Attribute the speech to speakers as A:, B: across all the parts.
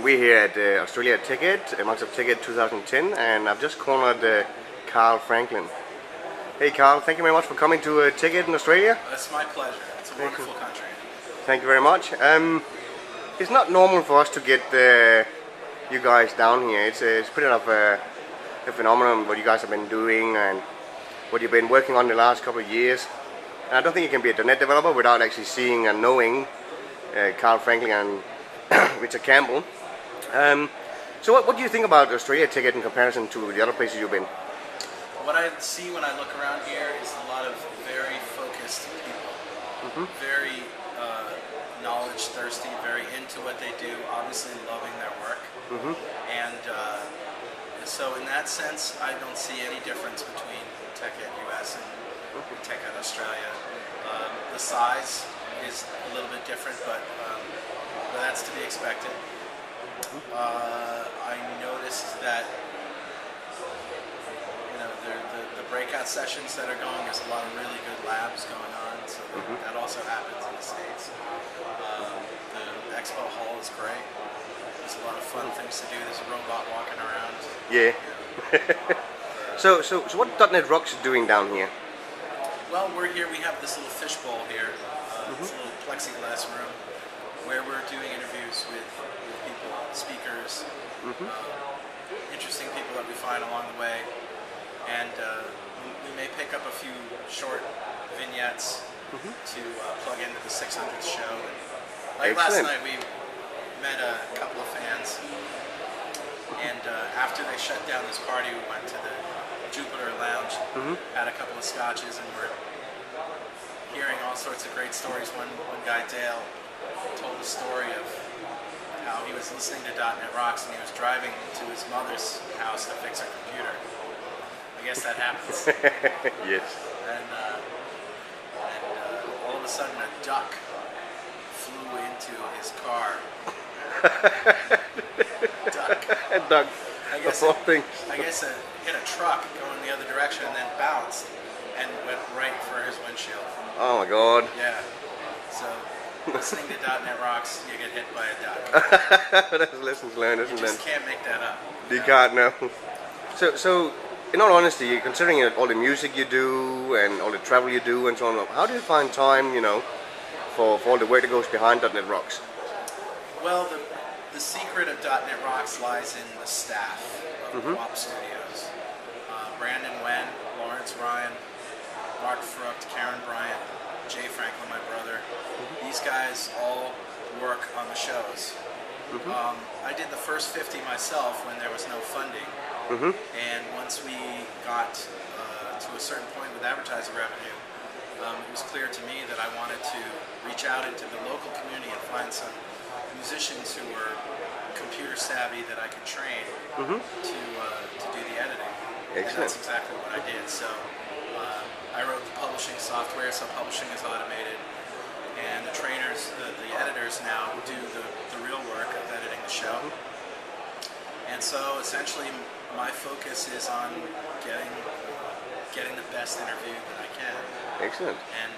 A: We're here at Australia TechEd, Microsoft Tech.Ed 2010, and I've just cornered Carl Franklin. Hey Carl, thank you very much for coming to TechEd in Australia.
B: It's my pleasure. It's a wonderful country.
A: Thank you very much. It's not normal for us to get you guys down here. It's pretty of a phenomenon what you guys have been doing and what you've been working on the last couple of years. And I don't think you can be a .NET developer without actually seeing and knowing Carl Franklin and Richard Campbell. So what do you think about Australia TechEd in comparison to the other places you've been?
B: What I see when I look around here is a lot of very focused people, very knowledge thirsty, very into what they do, obviously loving their work. And so in that sense, I don't see any difference between TechEd US and TechEd Australia. The size is a little bit different, but that's to be expected. I noticed that the breakout sessions that are going, there's a lot of really good labs going on, so that also happens in the States. The expo hall is great. There's a lot of fun things to do. There's a robot walking around.
A: Yeah. So what .NET Rocks is doing down here?
B: Well, we're here. We have this little fishbowl here, this little plexiglass room, where we're doing interviews with people, speakers, interesting people that we find along the way, and we may pick up a few short vignettes to plug into the 600th show. Like last night, we met a couple of fans, and after they shut down this party, we went to the Jupiter Lounge, had a couple of scotches, and we're hearing all sorts of great stories. One guy, Dale, told a story of how he was listening to .NET Rocks and he was driving to his mother's house to fix her computer. I guess that happens.
A: Yes.
B: And all of a sudden a duck flew into his car.
A: Duck.
B: I guess it hit a truck going the other direction and then bounced and went right for his windshield.
A: Oh my God.
B: Yeah. So listening to .NET Rocks, you get hit by a duck.
A: That's lessons learned, isn't it?
B: You just can't make that up.
A: You can't, no. So, in all honesty, considering all the music you do and all the travel you do and so on, how do you find time, for all the work that goes behind .NET Rocks?
B: Well, the secret of .NET Rocks lies in the staff of WAP Studios. Brandon Wen, Lawrence Ryan, Mark Frucht, Karen Bryant, Jay Franklin, my brother. These guys all work on the shows. I did the first 50 myself when there was no funding. And once we got to a certain point with advertising revenue, it was clear to me that I wanted to reach out into the local community and find some musicians who were computer savvy that I could train to do the editing.
A: Excellent.
B: And that's exactly what I did. So I wrote the publishing software, so publishing is automated, and the trainers, the editors now do the real work of editing the show. And so essentially my focus is on getting the best interview that I can.
A: Excellent.
B: And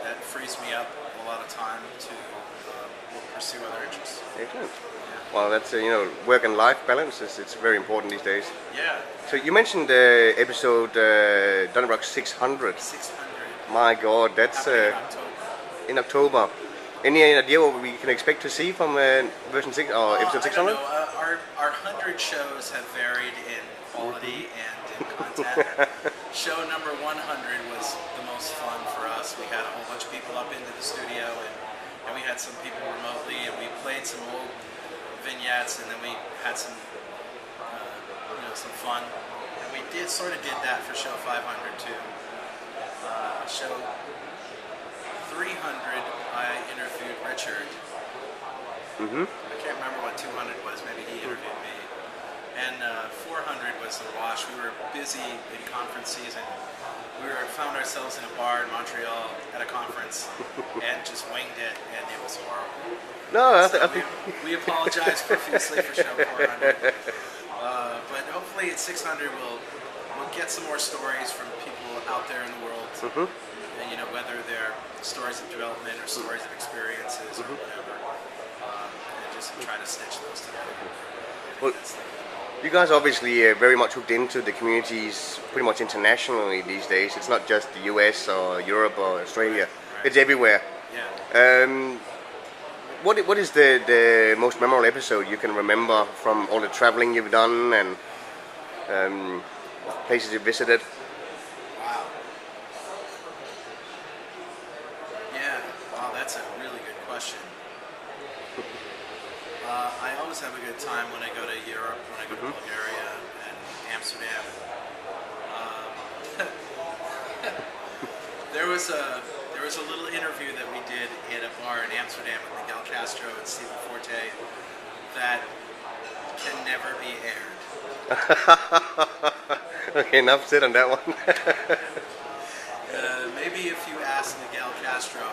B: that frees me up a lot of time to pursue other interests.
A: Excellent.
B: Yeah.
A: Well, that's work and life balance. It's very important these days.
B: Yeah.
A: So you mentioned episode .NET Rocks 600.
B: 600.
A: My God, that's in October. Any idea what we can expect to see from version 6 or episode 600?
B: I don't know. Our 100 shows have varied in quality and in content. Show number 100 was the most fun for us. We had a whole bunch of people up into the studio, and we had some people remotely, and we played some old vignettes, and then we had some some fun. And we sort of did that for show 500 too. Show 300, I interviewed Richard. I can't remember what 200 was. Maybe he interviewed me. And 400 was the wash. We were busy in conference season. We found ourselves in a bar in Montreal at a conference and just winged it, and it was horrible.
A: No,
B: so we apologize profusely for show 400. But hopefully at 600 we'll get some more stories from people out there in the world. And, whether they're stories of development or stories of experiences or whatever. And just shows and try to stitch those together.
A: Well, you guys obviously very much hooked into the communities pretty much internationally these days. It's not just the US or Europe or Australia.
B: Right.
A: It's everywhere.
B: Yeah.
A: What is the most memorable episode you can remember from all the traveling you've done and places you visited?
B: Wow. Yeah. Wow, that's a really good question. I always have a good time when I go to Europe, when I go to Bulgaria and Amsterdam. There was a little interview that we did at a bar in Amsterdam with Miguel Castro and Stephen Forte that can never be aired.
A: Okay, enough said on that one.
B: Maybe if you ask Miguel Castro,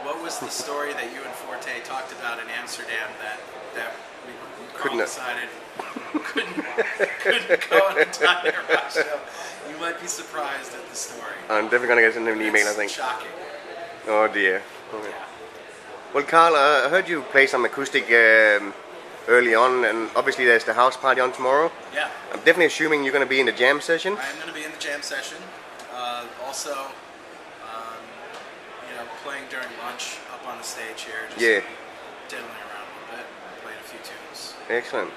B: what was the story that you and Forte talked about in Amsterdam that we
A: Couldn't have.
B: decided couldn't go on the entire rock show? You might be surprised at the story.
A: I'm definitely gonna get into an email, I
B: It's
A: think.
B: shocking.
A: Oh dear. Okay.
B: Yeah.
A: Well, Carl, I heard you play some acoustic early on, and obviously there's the house party on tomorrow.
B: Yeah.
A: I'm definitely assuming you're going to be in the jam session.
B: I'm going to be in the jam session. Also, playing during lunch up on the stage here. Just diddling around a little bit, playing a few tunes.
A: Excellent.
B: Yeah.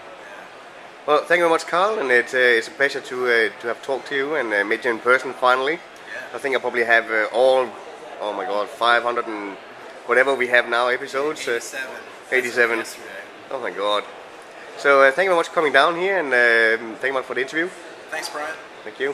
A: Well, thank you very much, Carl, and it's a pleasure to have talked to you and met you in person finally.
B: Yeah.
A: I think I probably have all, oh my God, 500 and whatever we have now episodes.
B: 87.
A: 87.
B: Yesterday.
A: Oh my God. So thank you very much for coming down here, and thank you very much for the interview.
B: Thanks, Brian.
A: Thank you.